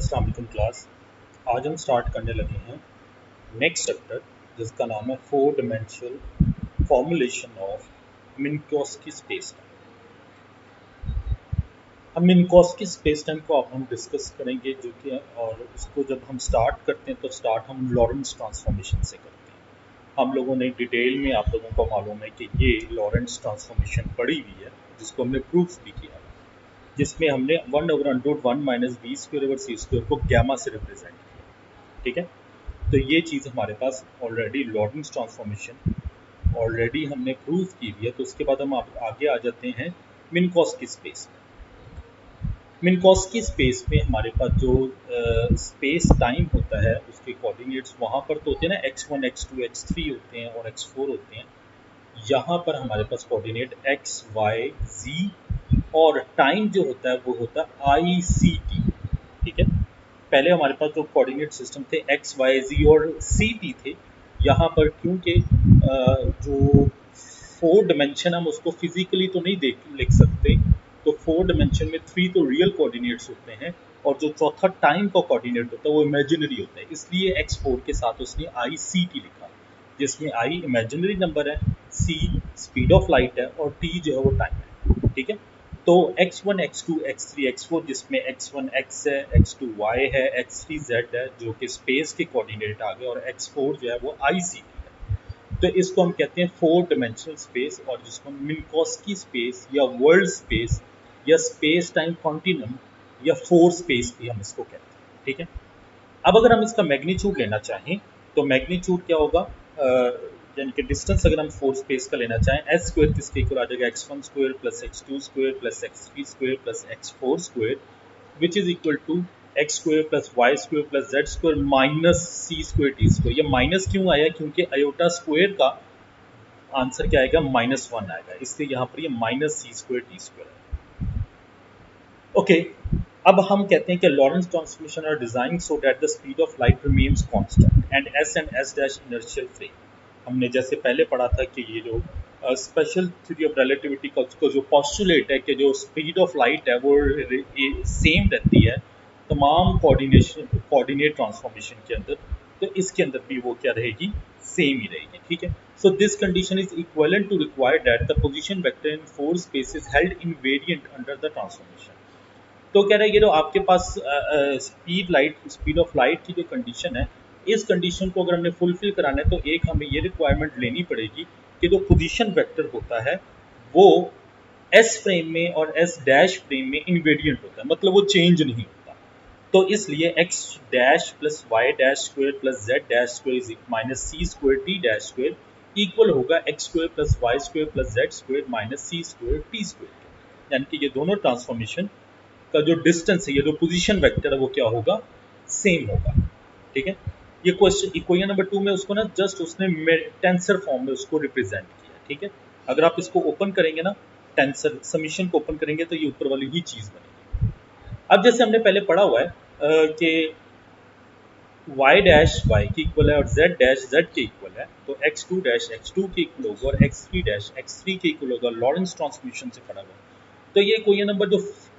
अस्सलाम वालेकुम क्लास। आज हम स्टार्ट करने लगे हैं नेक्स्ट चैप्टर जिसका नाम है four dimensional formulation of Minkowski space time. अब मिन्कोस्की स्पेस टाइम को अब हम डिस्कस करेंगे जो कि और उसको जब हम स्टार्ट करते हैं तो स्टार्ट हम लॉरेंट्ज़ ट्रांसफॉर्मेशन से करते हैं। हम लोगों ने डिटेल में आप लोगों को मालूम है कि ये लॉरेंट्ज़ ट्रांसफॉर्मेशन पढ़ी हुई है जिसको हमने प्रूफ भी किया, जिसमें हमने 1/√1 माइनस बी स्क्वायर ओवर सी स्क्वायर को गैमा से रिप्रेजेंट किया। ठीक है, तो ये चीज़ हमारे पास ऑलरेडी लॉरेंट्ज़ ट्रांसफॉर्मेशन ऑलरेडी हमने प्रूव की हुई है। तो उसके बाद हम आगे आ जाते हैं मिन्कोस्की स्पेस में। मिन्कोस्की स्पेस में हमारे पास जो स्पेस टाइम होता है उसके कोऑर्डिनेट्स वहाँ पर तो होते हैं ना, x1 x2 x3 होते हैं और x4 होते हैं। यहाँ पर हमारे पास कोऑर्डिनेट x y z और टाइम जो होता है वो होता है ICT। ठीक है, पहले हमारे पास जो कोऑर्डिनेट सिस्टम थे x y z और ct थे। यहाँ पर क्योंकि जो फोर डिमेंशन हम उसको फिजिकली तो नहीं लिख सकते, तो फोर डिमेंशन में थ्री तो रियल कोऑर्डिनेट्स होते हैं और जो चौथा टाइम का कोऑर्डिनेट होता है वो इमेजिनरी होता है, इसलिए x4 के साथ उसने ICT लिखा, जिसमें I इमेजिनरी नंबर है, C स्पीड ऑफ लाइट है और T जो है वो टाइम है। ठीक है, तो x1 x2 x3 x4 जिसमें x1 x है, x2 y है, x3 z है जो कि स्पेस के कोऑर्डिनेट आ गए और x4 जो है वो ICT है। तो इसको हम कहते हैं फोर डिमेंशनल स्पेस और जिसको मिन्कोस्की स्पेस या वर्ल्ड स्पेस या स्पेस टाइम कॉन्टिन्यूम या फोर स्पेस भी हम इसको कहते हैं। ठीक है, अब अगर हम इसका मैग्नीट्यूड लेना चाहें तो मैग्नीट्यूड क्या होगा, यानी कि डिस्टेंस अगर हम फोर स्पेस का लेना चाहें, एस स्क्वायर किसके इक्वल आ जाएगा, x1 square plus x2 square plus x3 square plus x4 square which is equal to X square plus Y square plus Z square minus C square T square. ये minus क्यों आया, क्योंकि iota square का answer क्या आएगा, -1 आएगा, इसलिए यहाँ पर ये minus C square T square है। ओके, अब हम कहते हैं कि Lorentz transformation are design so that the speed of light remains constant and s dash inertial frame. हमने जैसे पहले पढ़ा था कि ये जो स्पेशल थ्योरी ऑफ रिलेटिविटी का उसको जो पॉस्टुलेट है कि जो स्पीड ऑफ लाइट है वो सेम रहती है तमाम कोऑर्डिनेट ट्रांसफॉर्मेशन के अंदर, तो इसके अंदर भी वो क्या रहेगी, सेम ही रहेगी। ठीक है, so this condition is equivalent to require that the position vector in four space is held invariant under the transformation. तो कह रहा है ये जो आपके पास स्पीड ऑफ लाइट की जो कंडीशन है, इस कंडीशन को अगर हमने फुलफिल कराना है तो एक हमें ये रिक्वायरमेंट लेनी पड़ेगी कि जो पोजीशन वेक्टर होता है वो एस फ्रेम में और एस डैश फ्रेम में इनवेरिएंट होता है, मतलब वो चेंज नहीं होता। तो इसलिए X dash plus Y dash square plus Z dash square minus C square T dash square equal होगा X square plus Y square plus Z square minus C square T square. यानी कि ये दोनों transformation का जो distance है, ये जो पोजीशन वेक्टर है वो क्या होगा, सेम होगा। ठीक है, ये क्वेश्चन इक्वेशन नंबर 2 में उसको ना जस्ट उसने टेंसर फॉर्म में उसको रिप्रेजेंट किया। ठीक है, अगर आप इसको ओपन करेंगे ना, टेंसर समीशन को ओपन करेंगे तो ये ऊपर वाली ही चीज बनेगी। अब जैसे हमने पहले पढ़ा हुआ है कि y डैश y के इक्वल है और z डैश z के इक्वल है, तो x2 डैश x2 के इक्वल होगा और x3 डैश x3 के इक्वल होगा। लॉरेंट्ज़ ट्रांसफॉर्मेशन से पढ़ा हुआ, तो ये इक्वेशन नंबर जो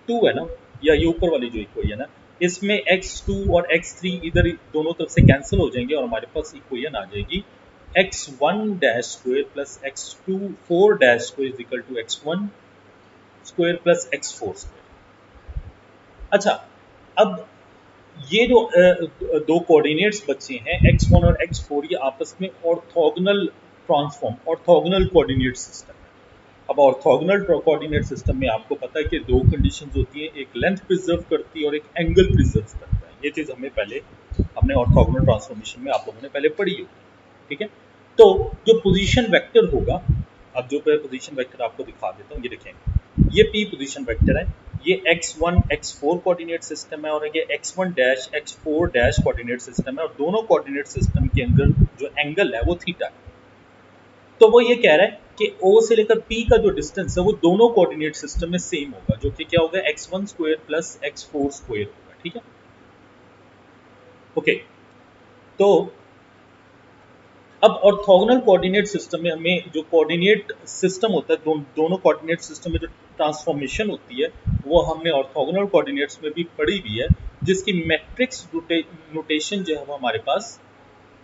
2 है ना, या ये ऊपर वाली जो इक्वेशन है, इसमें x2 और x3 इधर दोनों तरफ से कैंसिल हो जाएंगे और हमारे पास इक्वेशन आ जाएगी x1 dash square plus x2 4 dash square is equal to x1 square plus x4 square. अच्छा, अब ये जो दो कोऑर्डिनेट्स बचे हैं x1 और x4, ये आपस में ऑर्थोगोनल ऑर्थोगोनल कोऑर्डिनेट सिस्टम है। अब ऑर्थोगोनल कोऑर्डिनेट सिस्टम में आपको पता है कि दो कंडीशंस होती है, एक लेंथ प्रिजर्व करती है और एक एंगल प्रिजर्व करता है। ये चीज़ हमने ऑर्थोगोनल ट्रांसफॉर्मेशन में आप लोगों ने पहले पढ़ी होगी। ठीक है, तो जो पोजीशन वेक्टर होगा, अब जो पोजीशन वेक्टर आपको दिखा देता हूँ, ये देखें, ये p पोजीशन वेक्टर है, ये x1 x4 कोऑर्डिनेट सिस्टम है और ये x1 dash x4 dash coordinate system है और दोनों कोऑर्डिनेट सिस्टम के अंदर जो एंगल है वो थीटा है। तो वो ये कह रहा है कि O से लेकर P का जो डिस्टेंस है वो दोनों कोऑर्डिनेट सिस्टम में सेम होगा, जो कि क्या होगा, x1 square plus x4 square होगा। ठीक है, ओके, तो अब ऑर्थोगोनल कोऑर्डिनेट सिस्टम में हमें जो कोऑर्डिनेट सिस्टम होता है, दोनों कोऑर्डिनेट सिस्टम में जो ट्रांसफॉर्मेशन होती है वो हमने ऑर्थोगोनल कोऑर्डिनेट्स में भी पढ़ी हुई है, जिसकी मैट्रिक्स नोटेशन जो है वो हमारे पास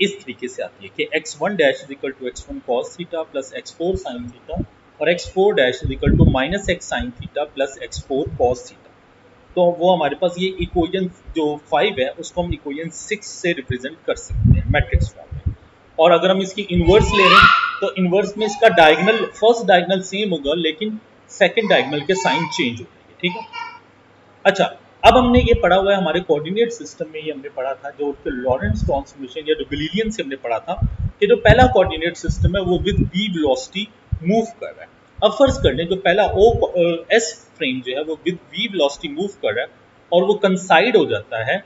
इस तरीके से आती है कि x1 dash is equal to x1 cos theta plus x4 sin theta और x4 dash is equal to minus x sin theta plus x4 cos theta. तो वो हमारे पास ये इक्वेशन जो 5 है उसको हम इक्वेशन 6 से रिप्रेजेंट कर सकते हैं मैट्रिक्स फॉर्म में। और अगर हम इसकी इन्वर्स ले रहे हैं तो इन्वर्स में इसका डायगोनल, फर्स्ट डायगोनल सेम होगा लेकिन सेकंड डायगोनल के साइन चेंज हो जाएंगे, ठीक है। अच्छा, अब हमने ये पढ़ा हुआ है हमारे कोऑर्डिनेट सिस्टम में, ये हमने पढ़ा था जो लॉरेंस ट्रांसफॉर्मेशन या जो गलीलियन से हमने पढ़ा था कि जो पहला कोऑर्डिनेट सिस्टम है वो विद v वेलोसिटी मूव कर रहा है। अब फर्ज कर लें जो पहला एस फ्रेम जो है वो विद v वेलोसिटी मूव कर रहा है और वो कंसाइड हो जाता है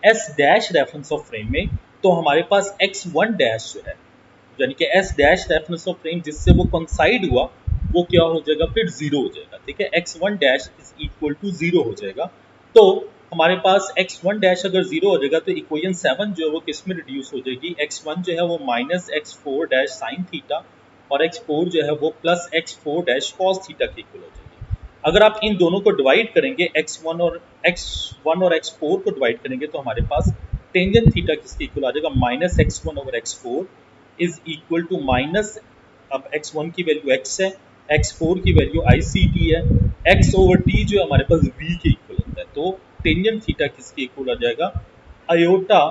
s dash reference of frame में, तो हमारे पास x1 डैश जो है यानी कि s dash reference of frame जिससे वो कंसाइड हुआ वो क्या हो जाएगा, फिर जीरो हो जाएगा, ठीक है। x1 dash is equal to zero हो जाएगा। तो हमारे पास x1 डैश अगर जीरो हो जाएगा तो इक्वेशन 7 जो है वो किस में रिड्यूस हो जाएगी, x1 जो है वो minus x4 dash sine theta और x4 जो है वो plus x4 dash cos theta के इक्वल हो जाएगी। अगर आप इन दोनों को डिवाइड करेंगे x1 और x4 को डिवाइड करेंगे तो हमारे पास टेंजेंट थीटा किसके इक्वल आ जाएगा, minus x1 over x4 is equal to minus, अब x1 की वैल्यू x है, x4 की वैल्यू ICT है, x ओवर t जो है हमारे पास v के इक्वल होता है। तो टेंजेंट थीटा किसके इक्वल आ जाएगा, आयोटा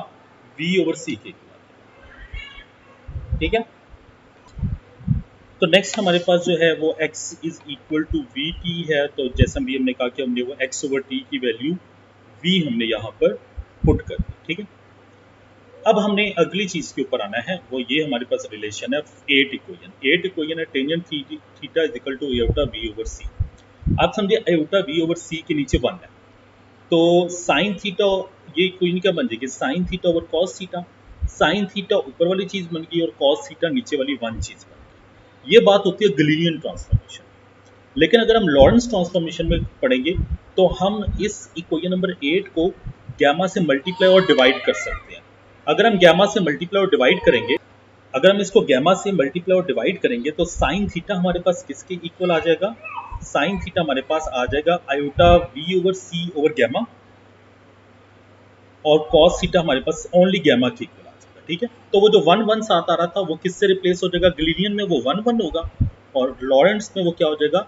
v ओवर c के इक्वल आ जाएगा, ठीक है। तो नेक्स्ट हमारे पास जो है वो x is equal to V T है। तो जैसा भी हमने कहा कि हमने वो x ओवर t की वैल्यू v हमने यहाँ पर पुट कर दी, ठीक है। अब हमने अगली चीज के ऊपर आना है, वो ये हमारे पास रिलेशन है एट इक्वेशन है tangent theta is equal to iota v over c। आप समझिए आयोटा v ओवर c के नीचे 1 है तो साइन थीटा, ये इक्वेशन क्या बन जाएगी, sine theta over cos theta, sine theta ऊपर वाली चीज बन गई और कॉस थीटा नीचे वाली 1 चीज बन गई। ये बात होती है गलीलियन ट्रांसफॉर्मेशन। लेकिन अगर हम लॉरेंस ट्रांसफॉर्मेशन में पढ़ेंगे तो हम इस इक्वेशन नंबर 8 को गैमा से मल्टीप्लाई और डिवाइड कर सकते हैं। अगर हम गैमा से मल्टीप्लाई और डिवाइड करेंगे, अगर हम इसको गैमा से मल्टीप्लाई और डिवाइड करेंगे तो साइन थीटा हमारे पास किसके इक्वल आ जाएगा, साइन थीटा हमारे पास आ जाएगा iota v over c over gamma और कॉस थीटा हमारे पास ओनली गैमा के इक्वल आ जाएगा, ठीक है। तो वो जो 1 1 साथ आ रहा था वो किससे रिप्लेस हो जाएगा, गलीलियन में वो 1 1 होगा और लॉरेंस में वो क्या हो जाएगा,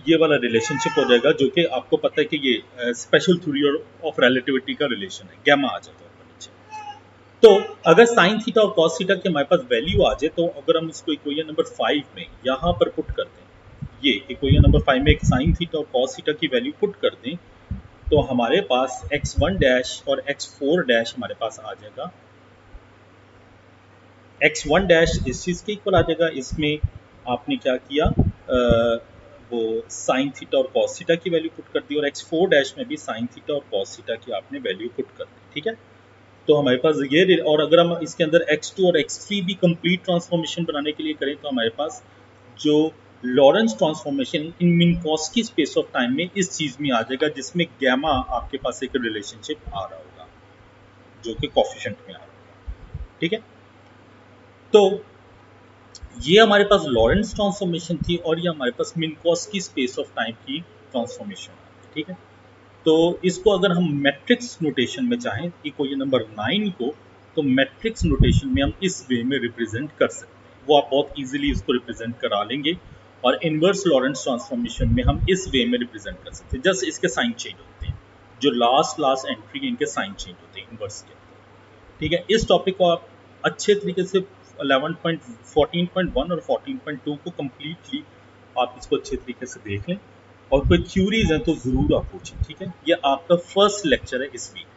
ये वाला रिलेशनशिप हो जाएगा जो कि आपको पता है कि ये स्पेशल थ्योरी ऑफ रिलेटिविटी का रिलेशन है, गैमा आ जाता है ऊपर नीचे। तो अगर साइन थीटा और कॉस थीटा की हमारे पास वैल्यू आ जाए तो अगर हम इसको इक्वेशन नंबर 5 में यहाँ पर पुट कर दें, ये इक्वेशन नंबर 5 में एक साइन थीटा और कॉस थीटा की वैल्यू पुट कर दें तो हमारे पास x1 डैश और x4 डैश हमारे पास आ जाएगा, x1 डैश इस चीज के इक्वल आ जाएगा, इसमें आपने क्या किया, वो साइन थीटा और कॉस थीटा की वैल्यू पुट कर दी और x4 डैश में भी साइन थीटा और कॉस थीटा की आपने वैल्यू पुट कर दी, ठीक है। तो हमारे पास ये, और अगर हम इसके अंदर x2 और x3 भी कंप्लीट ट्रांसफॉर्मेशन बनाने के लिए करें तो हमारे पास जो Lorentz transformation in Minkowski space of time में इस चीज में आ जाएगा जिसमें गैमा आपके पास एक रिलेशनशिप आ रहा होगा जो कि कोफिशिएंट में आ रहा होगा, ठीक है। तो ये हमारे पास लॉरेंस ट्रांसफॉर्मेशन थी और ये हमारे पास मिन्कोस्की स्पेस ऑफ टाइम की ट्रांसफॉर्मेशन, ठीक है। तो इसको अगर हम मैट्रिक्स नोटेशन में चाहें इक्वेशन नंबर 9 को, तो मैट्रिक्स नोटेशन में हम इस वे में रिप्रेजेंट कर सकते हैं, वो आप बहुत इजीली इसको रिप्रेजेंट करा लेंगे। और इनवर्स लॉरेंस ट्रांसफॉर्मेशन में हम इस वे में रिप्रेजेंट कर सकते हैं, जस्ट इसके साइन चेंज होते हैं, जो लास्ट एंट्री इनके साइन चेंज होते हैं इनवर्स के, ठीक है। इस टॉपिक को आप अच्छे तरीके से 14.1 और 14.2 को कम्प्लीटली आप इसको अच्छे तरीके से देख लें और कोई क्यूरीज हैं तो ज़रूर आप पूछें, ठीक है। ये आपका फर्स्ट लेक्चर है इस वीक।